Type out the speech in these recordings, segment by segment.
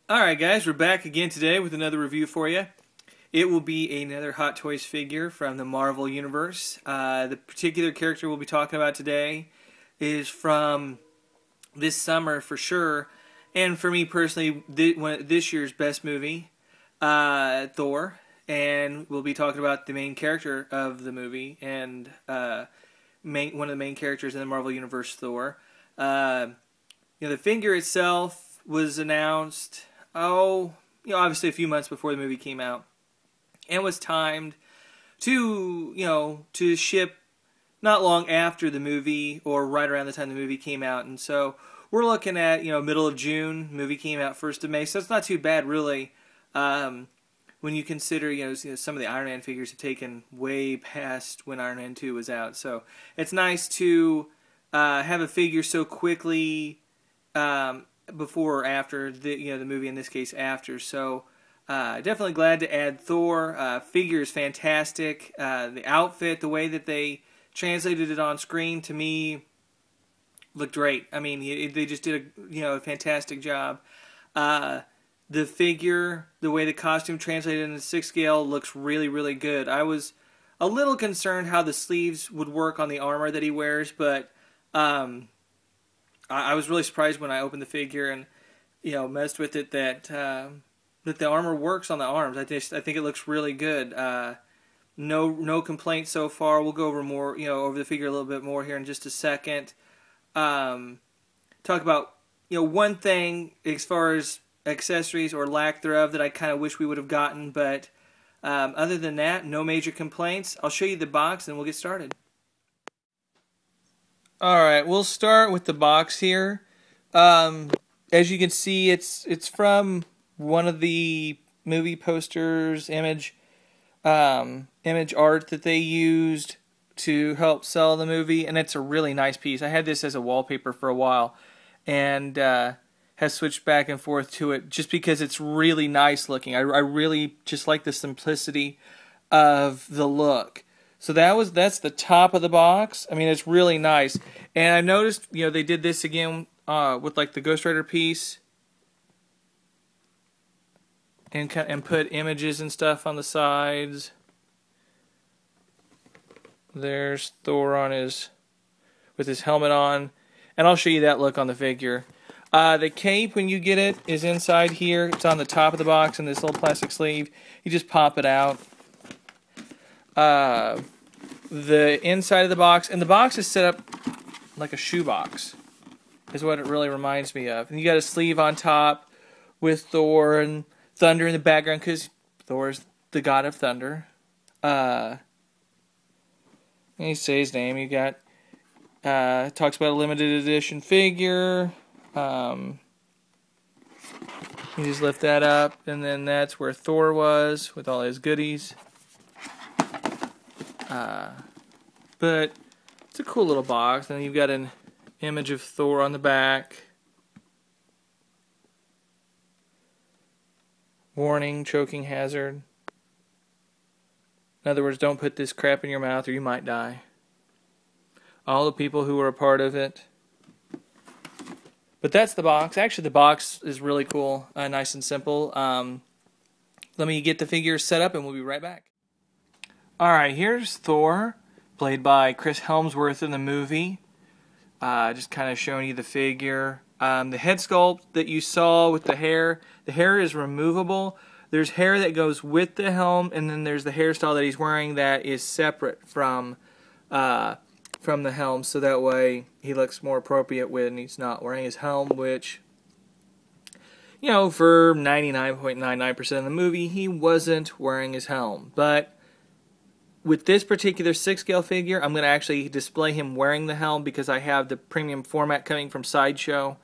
Alright guys, we're back again today with another review for you. It will be another Hot Toys figure from the Marvel Universe. The particular character we'll be talking about today is from this summer for sure, and for me personally, this year's best movie, Thor. And we'll be talking about the main character of the movie and one of the main characters in the Marvel Universe, Thor. The figure itself was announced, obviously a few months before the movie came out, and was timed to ship not long after the movie or right around the time the movie came out. And so we're looking at, middle of June. Movie came out 1st of May, so it's not too bad really. When you consider, some of the Iron Man figures have taken way past when Iron Man 2 was out. So it's nice to have a figure so quickly before or after the movie, in this case after. So definitely glad to add Thor. Figure is fantastic. The outfit, the way that they translated it on screen, to me looked great. I mean, they just did a fantastic job. The figure, the way the costume translated into 6 scale looks really, really good. I was a little concerned how the sleeves would work on the armor that he wears, but I was really surprised when I opened the figure and messed with it that the armor works on the arms. I think it looks really good. No complaints so far. We'll go over more over the figure a little bit more here in just a second. Talk about one thing as far as accessories or lack thereof that I kind of wish we would have gotten, but other than that, no major complaints. I'll show you the box and we'll get started. Alright, we'll start with the box here. As you can see, it's from one of the movie posters, image art that they used to help sell the movie, and it's a really nice piece. I had this as a wallpaper for a while, and has switched back and forth to it just because it's really nice looking. I really just like the simplicity of the look. So that's the top of the box. I mean, it's really nice. And I noticed, they did this again with like the Ghost Rider piece, and put images and stuff on the sides. There's Thor with his helmet on, and I'll show you that look on the figure. The cape, when you get it, is inside here. It's on the top of the box in this little plastic sleeve. You just pop it out. The inside of the box, and the box is set up like a shoebox, is what it really reminds me of. And you got a sleeve on top with Thor and thunder in the background, because Thor's the god of thunder. And you say his name. You got talks about a limited edition figure. You just lift that up, and then that's where Thor was with all his goodies. But it's a cool little box. And then you've got an image of Thor on the back. Warning, choking hazard. In other words, don't put this crap in your mouth or you might die. All the people who were a part of it. But that's the box. Actually, the box is really cool, nice and simple. Let me get the figure set up and we'll be right back. Alright, here's Thor, played by Chris Hemsworth in the movie. Just kind of showing you the figure. The head sculpt that you saw with the hair is removable. There's hair that goes with the helm, and then there's the hairstyle that he's wearing that is separate from the helm, so that way he looks more appropriate when he's not wearing his helm, which, for 99.99% of the movie, he wasn't wearing his helm. But with this particular 6 scale figure, I'm going to actually display him wearing the helm because I have the premium format coming from Sideshow.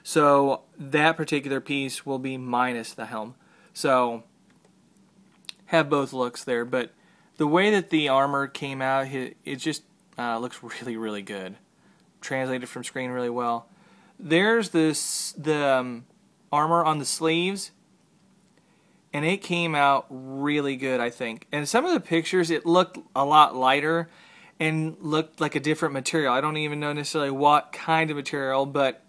So that particular piece will be minus the helm. So have both looks there. But the way that the armor came out, it just looks really, really good. Translated from screen really well. There's the armor on the sleeves. And it came out really good, I think. And some of the pictures, it looked a lot lighter and looked like a different material. I don't even know necessarily what kind of material, but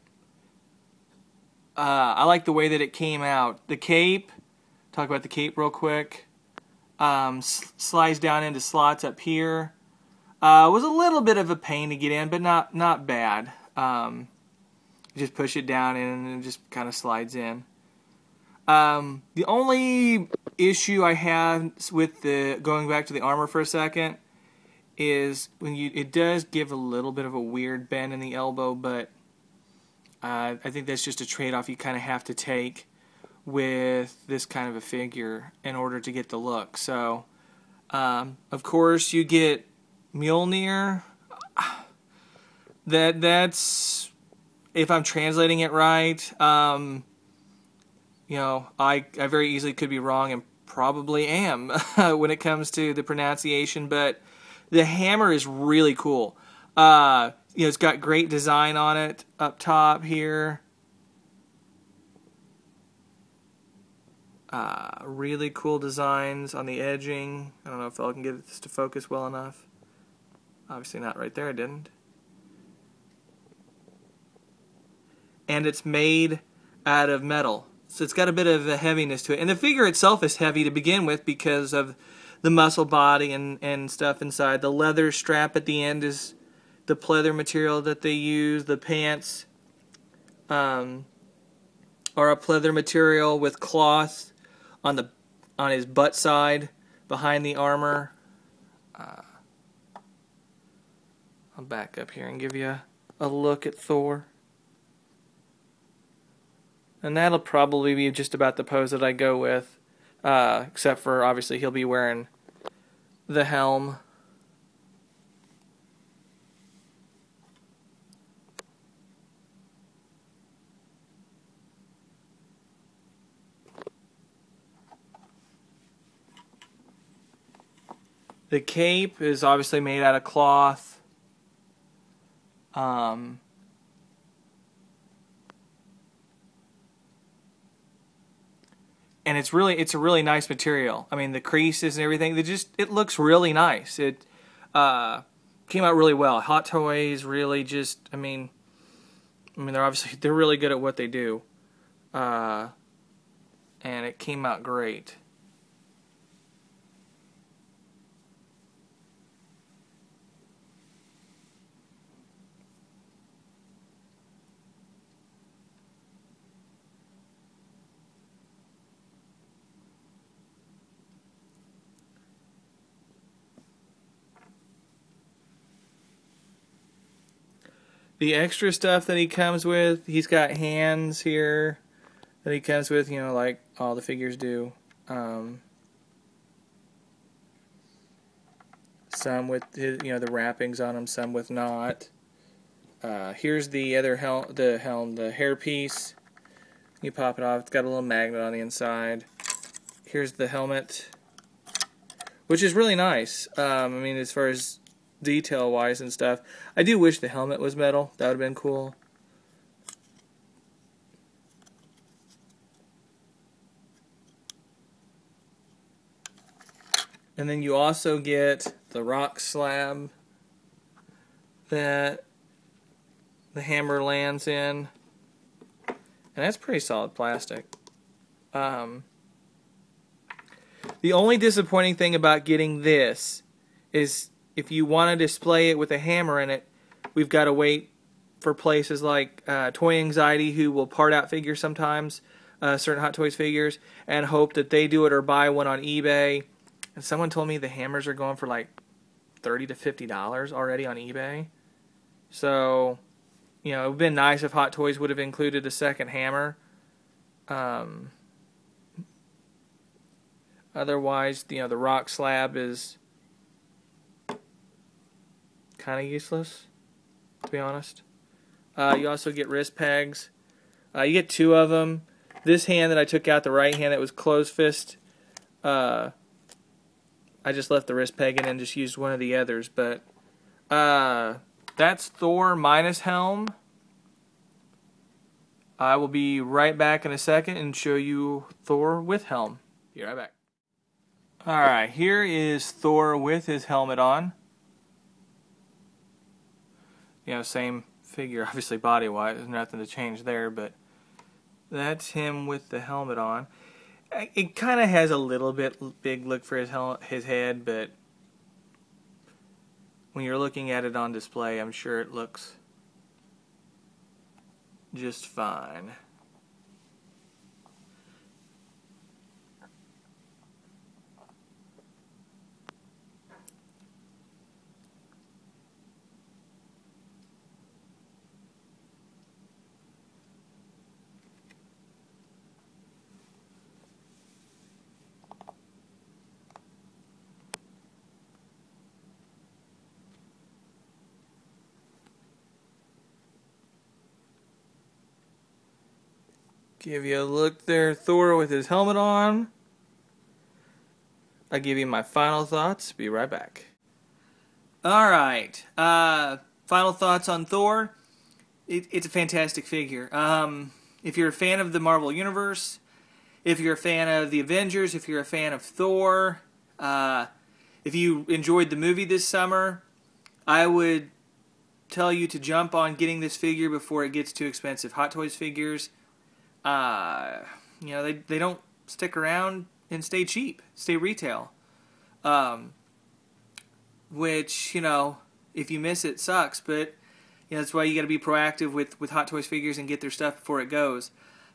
I like the way that it came out. The cape, talk about the cape real quick, slides down into slots up here. Was a little bit of a pain to get in, but not bad. Just push it down and it just kind of slides in. The only issue I have with going back to the armor for a second is it does give a little bit of a weird bend in the elbow, but I think that's just a trade-off you kind of have to take with this kind of a figure in order to get the look. So, of course, you get Mjolnir. That's, if I'm translating it right, I very easily could be wrong and probably am when it comes to the pronunciation, but the hammer is really cool. It's got great design on it up top here. Really cool designs on the edging. I don't know if I can get this to focus well enough. Obviously not right there, I didn't. And it's made out of metal. So it's got a bit of a heaviness to it. And the figure itself is heavy to begin with because of the muscle body and stuff inside. The leather strap at the end is the pleather material that they use. The pants are a pleather material with cloth on his butt side behind the armor. I'll back up here and give you a look at Thor. And that'll probably be just about the pose that I go with, except for obviously he'll be wearing the helm. The cape is obviously made out of cloth. And it's a really nice material. I mean, the creases and everything, it looks really nice. It came out really well. Hot Toys really just, I mean they're really good at what they do. And it came out great. The extra stuff that he comes with, he's got hands here that he comes with, like all the figures do. Some with the wrappings on them, some with not. Here's the other the hairpiece. You pop it off. It's got a little magnet on the inside. Here's the helmet, which is really nice. As far as detail wise and stuff. I do wish the helmet was metal. That would have been cool. And then you also get the rock slab that the hammer lands in. And that's pretty solid plastic. The only disappointing thing about getting this is if you want to display it with a hammer in it, we've got to wait for places like Toy Anxiety, who will part out figures sometimes, certain Hot Toys figures, and hope that they do it or buy one on eBay. And someone told me the hammers are going for like $30 to $50 already on eBay. So, it would have been nice if Hot Toys would have included a second hammer. Otherwise, the rock slab is kind of useless, to be honest. You also get wrist pegs. You get two of them. This hand that I took out, the right hand that was closed fist, I just left the wrist peg in and just used one of the others. But that's Thor minus helm. I will be right back in a second and show you Thor with helm. Be right back. Alright, here is Thor with his helmet on. Same figure, obviously body-wise. There's nothing to change there, but That's him with the helmet on. It kind of has a little bit big look for his head, but when you're looking at it on display, I'm sure it looks just fine. Give you a look there, Thor with his helmet on. I'll give you my final thoughts. Be right back. Alright. Final thoughts on Thor. It's a fantastic figure. If you're a fan of the Marvel Universe, if you're a fan of the Avengers, if you're a fan of Thor, if you enjoyed the movie this summer, I would tell you to jump on getting this figure before it gets too expensive. Hot Toys figures, they don't stick around and stay cheap, stay retail. Which, if you miss it, sucks, but that's why you got to be proactive with Hot Toys figures and get their stuff before it goes.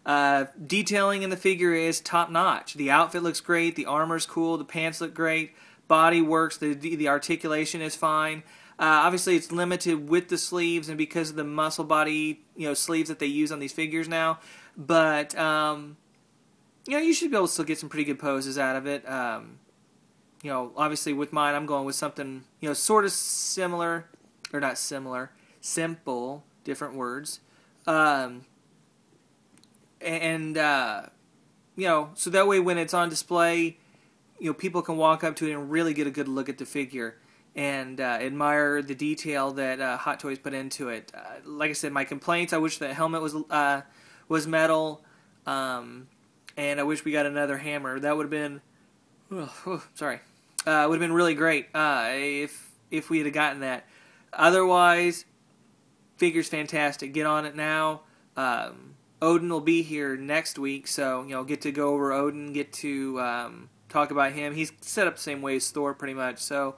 Detailing in the figure is top notch. The outfit looks great, the armor's cool, the pants look great, body works, the articulation is fine. Obviously, it's limited with the sleeves and because of the muscle body, sleeves that they use on these figures now. But you should be able to still get some pretty good poses out of it. Obviously with mine, I'm going with something sort of similar, or not similar, simple, different words. So that way when it's on display, people can walk up to it and really get a good look at the figure and admire the detail that Hot Toys put into it. Like I said, my complaints, I wish the helmet was metal, and I wish we got another hammer. That would have been, would have been really great if we had gotten that. Otherwise, figure's fantastic. Get on it now. Odin will be here next week, so get to go over Odin, get to talk about him. He's set up the same way as Thor, pretty much. So,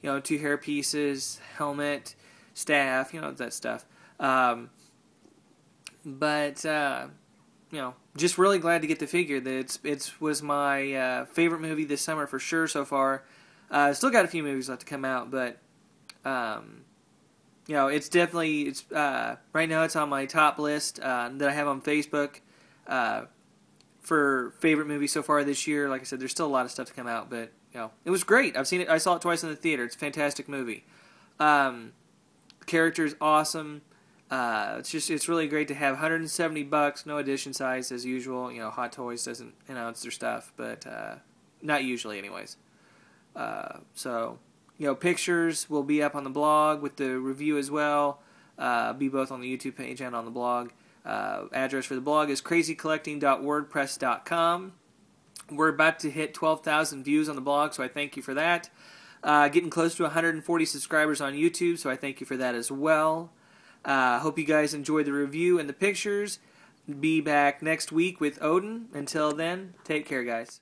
2 hair pieces, helmet, staff, that stuff. Just really glad to get the figure. That it was my favorite movie this summer for sure so far. Still got a few movies left to come out, but it's definitely right now it's on my top list that I have on Facebook for favorite movies so far this year. Like I said, there's still a lot of stuff to come out, but it was great. I've seen it. I saw it twice in the theater. It's a fantastic movie. The character is awesome. It's really great to have. $170, no edition size as usual. Hot Toys doesn't announce their stuff, but not usually, anyways. Pictures will be up on the blog with the review as well. Be both on the YouTube page and on the blog. Address for the blog is crazycollecting.wordpress.com. We're about to hit 12,000 views on the blog, so I thank you for that. Getting close to 140 subscribers on YouTube, so I thank you for that as well. Hope you guys enjoyed the review and the pictures. Be back next week with Odin. Until then, take care, guys.